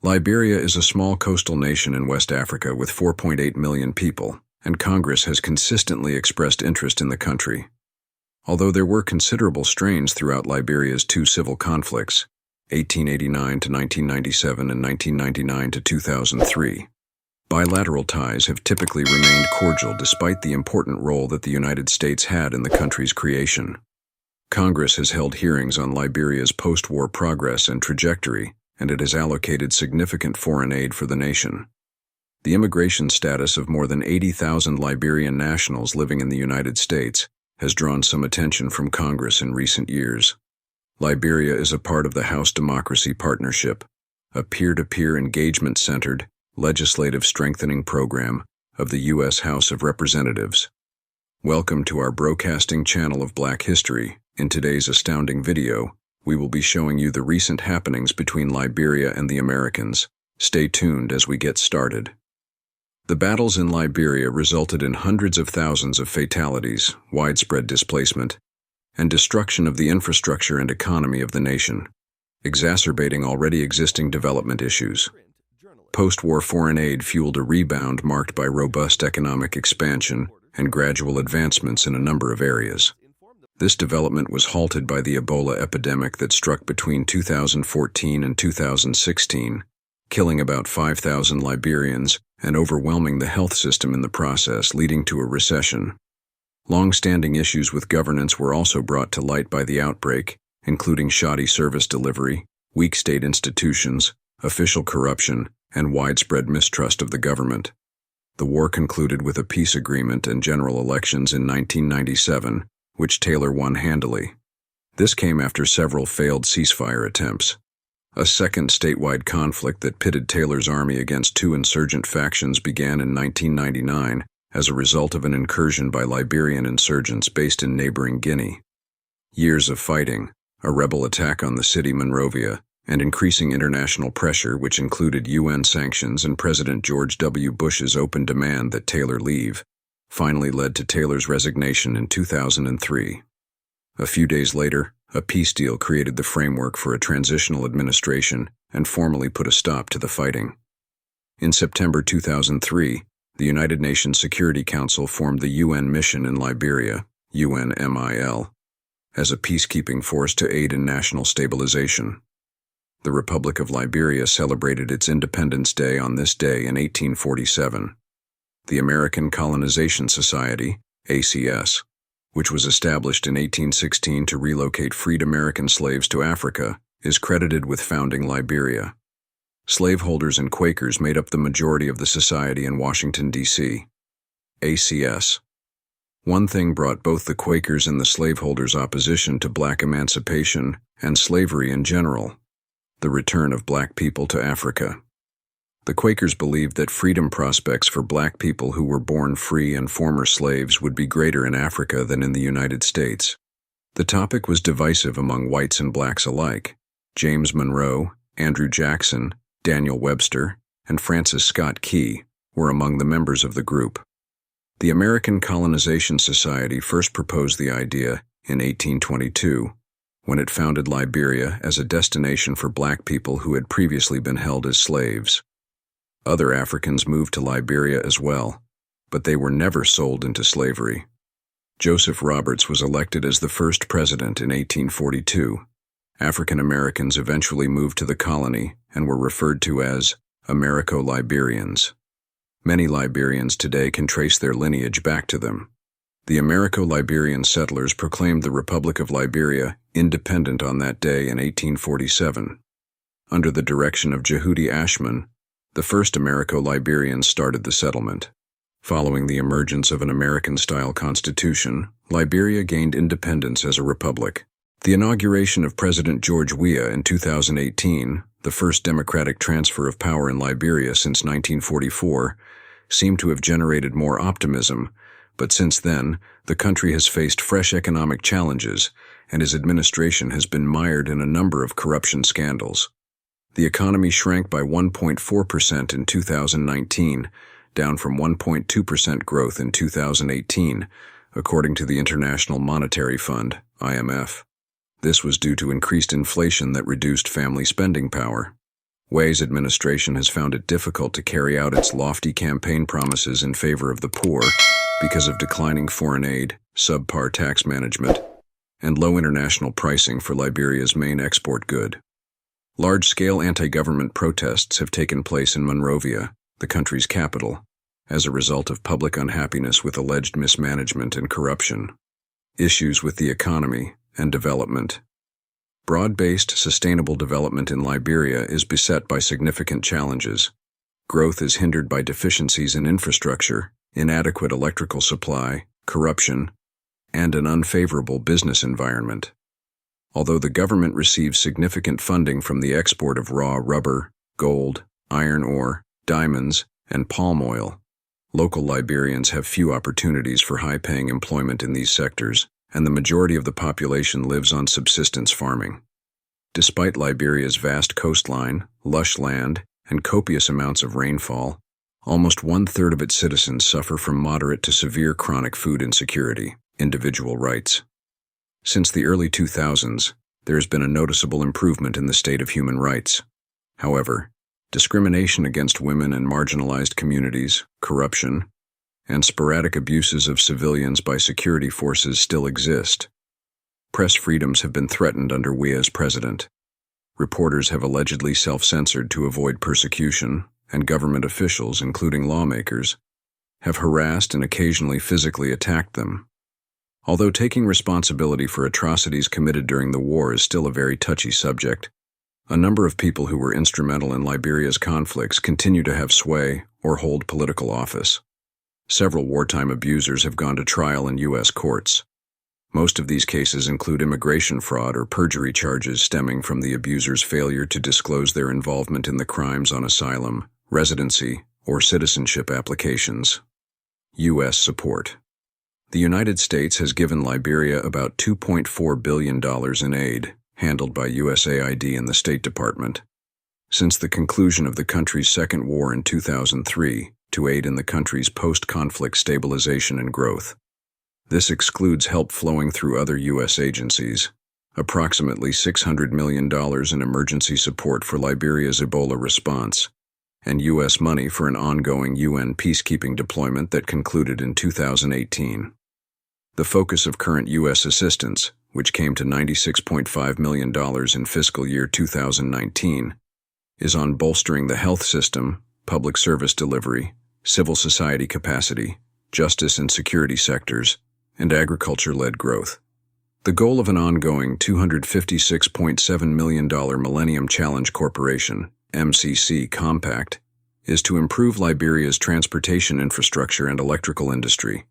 Liberia is a small coastal nation in West Africa with 4.8 million people, and Congress has consistently expressed interest in the country. Although there were considerable strains throughout Liberia's two civil conflicts, 1889 to 1997 and 1999 to 2003, bilateral ties have typically remained cordial despite the important role that the United States had in the country's creation. Congress has held hearings on Liberia's post-war progress and trajectory, and it has allocated significant foreign aid for the nation. The immigration status of more than 80,000 Liberian nationals living in the United States has drawn some attention from Congress in recent years. Liberia is a part of the House Democracy Partnership, a peer-to-peer engagement-centered, legislative strengthening program of the U.S. House of Representatives. Welcome to our broadcasting channel of Black History. In today's astounding video, we will be showing you the recent happenings between Liberia and the Americans. Stay tuned as we get started. The battles in Liberia resulted in hundreds of thousands of fatalities, widespread displacement, and destruction of the infrastructure and economy of the nation, exacerbating already existing development issues. Post-war foreign aid fueled a rebound marked by robust economic expansion and gradual advancements in a number of areas. This development was halted by the Ebola epidemic that struck between 2014 and 2016, killing about 5,000 Liberians and overwhelming the health system in the process, leading to a recession. Long-standing issues with governance were also brought to light by the outbreak, including shoddy service delivery, weak state institutions, official corruption, and widespread mistrust of the government. The war concluded with a peace agreement and general elections in 1997, which Taylor won handily. This came after several failed ceasefire attempts. A second statewide conflict that pitted Taylor's army against two insurgent factions began in 1999 as a result of an incursion by Liberian insurgents based in neighboring Guinea. Years of fighting, a rebel attack on the city Monrovia, and increasing international pressure, which included UN sanctions and President George W. Bush's open demand that Taylor leave, finally led to Taylor's resignation in 2003. A few days later, a peace deal created the framework for a transitional administration and formally put a stop to the fighting. In September 2003, the United Nations Security Council formed the UN mission in Liberia, UNMIL, as a peacekeeping force to aid in national stabilization. The Republic of Liberia celebrated its Independence Day on this day in 1847. The American Colonization Society, ACS, which was established in 1816 to relocate freed American slaves to Africa, is credited with founding Liberia. Slaveholders and Quakers made up the majority of the society in Washington, D.C. ACS. One thing brought both the Quakers and the slaveholders' opposition to black emancipation and slavery in general: the return of black people to Africa. The Quakers believed that freedom prospects for black people who were born free and former slaves would be greater in Africa than in the United States. The topic was divisive among whites and blacks alike. James Monroe, Andrew Jackson, Daniel Webster, and Francis Scott Key were among the members of the group. The American Colonization Society first proposed the idea in 1822, when it founded Liberia as a destination for black people who had previously been held as slaves. Other Africans moved to Liberia as well, but they were never sold into slavery. Joseph Roberts was elected as the first president in 1842. African Americans eventually moved to the colony and were referred to as Americo-Liberians. Many Liberians today can trace their lineage back to them. The Americo-Liberian settlers proclaimed the Republic of Liberia independent on that day in 1847. Under the direction of Jehudi Ashman, the first Americo-Liberians started the settlement. Following the emergence of an American-style constitution, Liberia gained independence as a republic. The inauguration of President George Weah in 2018, the first democratic transfer of power in Liberia since 1944, seemed to have generated more optimism, but since then, the country has faced fresh economic challenges, and his administration has been mired in a number of corruption scandals. The economy shrank by 1.4% in 2019, down from 1.2% growth in 2018, according to the International Monetary Fund, IMF. This was due to increased inflation that reduced family spending power. Way's administration has found it difficult to carry out its lofty campaign promises in favor of the poor because of declining foreign aid, subpar tax management, and low international pricing for Liberia's main export good. Large-scale anti-government protests have taken place in Monrovia, the country's capital, as a result of public unhappiness with alleged mismanagement and corruption, issues with the economy, and development. Broad-based sustainable development in Liberia is beset by significant challenges. Growth is hindered by deficiencies in infrastructure, inadequate electrical supply, corruption, and an unfavorable business environment. Although the government receives significant funding from the export of raw rubber, gold, iron ore, diamonds, and palm oil, local Liberians have few opportunities for high-paying employment in these sectors, and the majority of the population lives on subsistence farming. Despite Liberia's vast coastline, lush land, and copious amounts of rainfall, almost one-third of its citizens suffer from moderate to severe chronic food insecurity, individual rights. Since the early 2000s, there has been a noticeable improvement in the state of human rights. However, discrimination against women and marginalized communities, corruption, and sporadic abuses of civilians by security forces still exist. Press freedoms have been threatened under Weah as president. Reporters have allegedly self-censored to avoid persecution, and government officials, including lawmakers, have harassed and occasionally physically attacked them. Although taking responsibility for atrocities committed during the war is still a very touchy subject, a number of people who were instrumental in Liberia's conflicts continue to have sway or hold political office. Several wartime abusers have gone to trial in U.S. courts. Most of these cases include immigration fraud or perjury charges stemming from the abuser's failure to disclose their involvement in the crimes on asylum, residency, or citizenship applications. U.S. support. The United States has given Liberia about $2.4 billion in aid, handled by USAID and the State Department, since the conclusion of the country's second war in 2003, to aid in the country's post-conflict stabilization and growth. This excludes help flowing through other U.S. agencies, approximately $600 million in emergency support for Liberia's Ebola response, and U.S. money for an ongoing UN peacekeeping deployment that concluded in 2018. The focus of current U.S. assistance, which came to $96.5 million in fiscal year 2019, is on bolstering the health system, public service delivery, civil society capacity, justice and security sectors, and agriculture-led growth. The goal of an ongoing $256.7 million Millennium Challenge Corporation (MCC) compact is to improve Liberia's transportation infrastructure and electrical industry.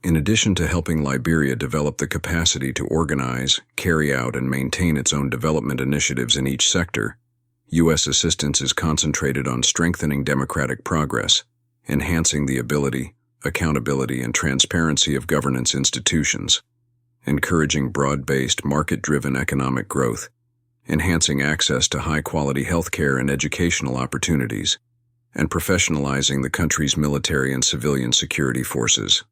In addition to helping Liberia develop the capacity to organize, carry out, and maintain its own development initiatives in each sector, U.S. assistance is concentrated on strengthening democratic progress, enhancing the ability, accountability, and transparency of governance institutions, encouraging broad-based, market-driven economic growth, enhancing access to high-quality healthcare and educational opportunities, and professionalizing the country's military and civilian security forces.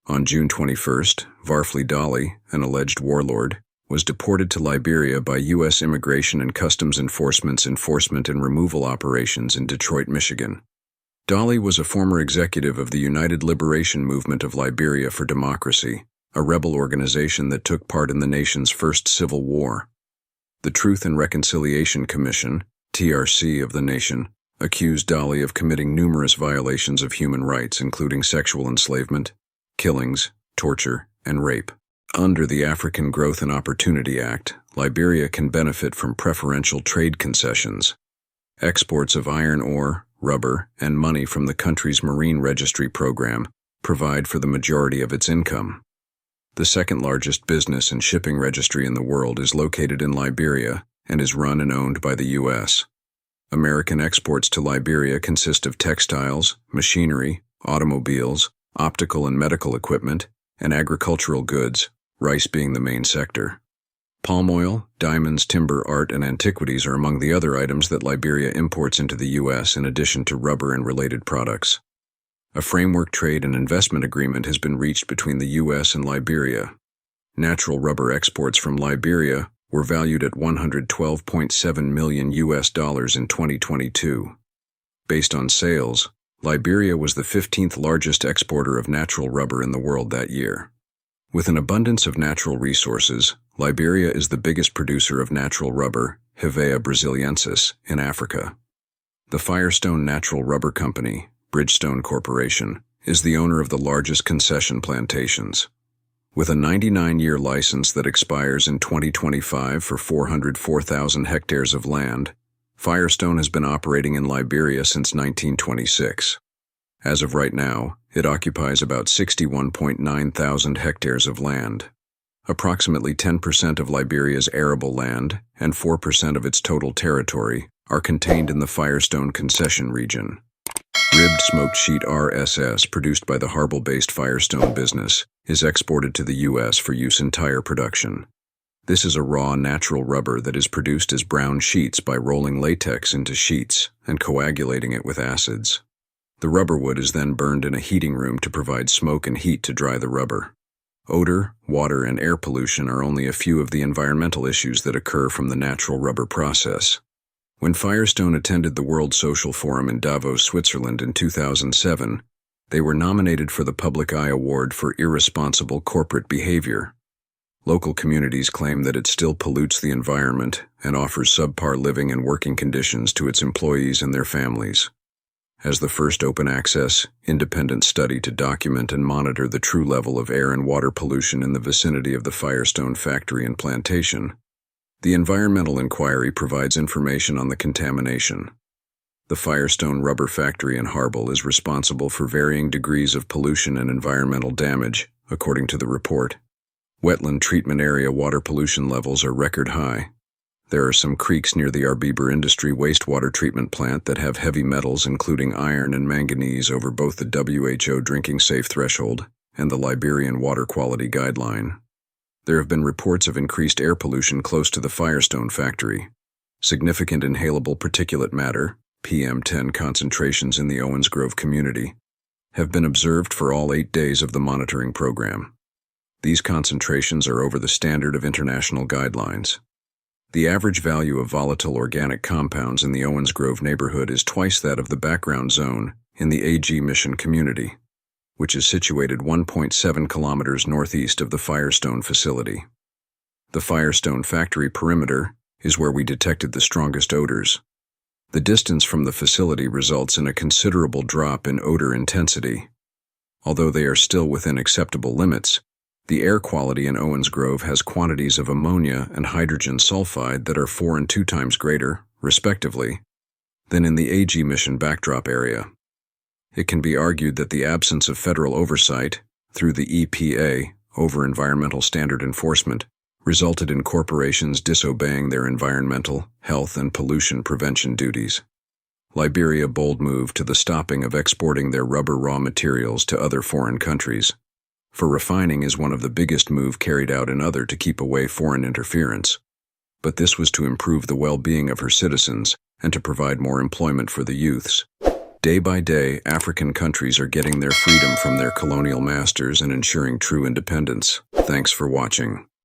On June 21st, Varfley Dolly, an alleged warlord, was deported to Liberia by U.S. Immigration and Customs Enforcement's enforcement and removal operations in Detroit, Michigan. Dolly was a former executive of the United Liberation Movement of Liberia for Democracy, a rebel organization that took part in the nation's first civil war. The Truth and Reconciliation Commission, TRC of the nation, accused Dolly of committing numerous violations of human rights, including sexual enslavement, killings, torture, and rape. Under the African Growth and Opportunity Act, Liberia can benefit from preferential trade concessions. Exports of iron ore, rubber, and money from the country's Marine Registry program provide for the majority of its income. The second largest business and shipping registry in the world is located in Liberia and is run and owned by the U.S. American exports to Liberia consist of textiles, machinery, automobiles, optical and medical equipment, and agricultural goods, rice being the main sector. Palm oil, diamonds, timber, art, and antiquities are among the other items that Liberia imports into the U.S. in addition to rubber and related products. A framework trade and investment agreement has been reached between the U.S. and Liberia. Natural rubber exports from Liberia were valued at $112.7 million in 2022. Based on sales, Liberia was the 15th largest exporter of natural rubber in the world that year. With an abundance of natural resources, Liberia is the biggest producer of natural rubber, Hevea brasiliensis, in Africa. The Firestone Natural Rubber Company, Bridgestone Corporation, is the owner of the largest concession plantations. With a 99-year license that expires in 2025 for 404,000 hectares of land, Firestone has been operating in Liberia since 1926. As of right now, it occupies about 61.9 thousand hectares of land. Approximately 10% of Liberia's arable land and 4% of its total territory are contained in the Firestone concession region. Ribbed smoked sheet RSS, produced by the Harbel-based Firestone business, is exported to the U.S. for use in tire production. This is a raw natural rubber that is produced as brown sheets by rolling latex into sheets and coagulating it with acids. The rubber wood is then burned in a heating room to provide smoke and heat to dry the rubber. Odor, water, and air pollution are only a few of the environmental issues that occur from the natural rubber process. When Firestone attended the World Social Forum in Davos, Switzerland in 2007, they were nominated for the Public Eye Award for Irresponsible Corporate Behavior. Local communities claim that it still pollutes the environment and offers subpar living and working conditions to its employees and their families. As the first open-access, independent study to document and monitor the true level of air and water pollution in the vicinity of the Firestone factory and plantation, the environmental inquiry provides information on the contamination. The Firestone rubber factory in Harbel is responsible for varying degrees of pollution and environmental damage, according to the report. Wetland treatment area water pollution levels are record high. There are some creeks near the Arbiber Industry wastewater treatment plant that have heavy metals including iron and manganese over both the WHO drinking safe threshold and the Liberian Water Quality Guideline. There have been reports of increased air pollution close to the Firestone factory. Significant inhalable particulate matter, PM10 concentrations in the Owens Grove community, have been observed for all 8 days of the monitoring program. These concentrations are over the standard of international guidelines. The average value of volatile organic compounds in the Owens Grove neighborhood is twice that of the background zone in the AG Mission community, which is situated 1.7 kilometers northeast of the Firestone facility. The Firestone factory perimeter is where we detected the strongest odors. The distance from the facility results in a considerable drop in odor intensity. Although they are still within acceptable limits, the air quality in Owens Grove has quantities of ammonia and hydrogen sulfide that are 4 and 2 times greater, respectively, than in the AG Mission backdrop area. It can be argued that the absence of federal oversight, through the EPA, over environmental standard enforcement, resulted in corporations disobeying their environmental, health, and pollution prevention duties. Liberia bold move to the stopping of exporting their rubber raw materials to other foreign countries. For refining is one of the biggest move carried out in other to keep away foreign interference. But this was to improve the well-being of her citizens and to provide more employment for the youths. Day by day, African countries are getting their freedom from their colonial masters and ensuring true independence. Thanks for watching.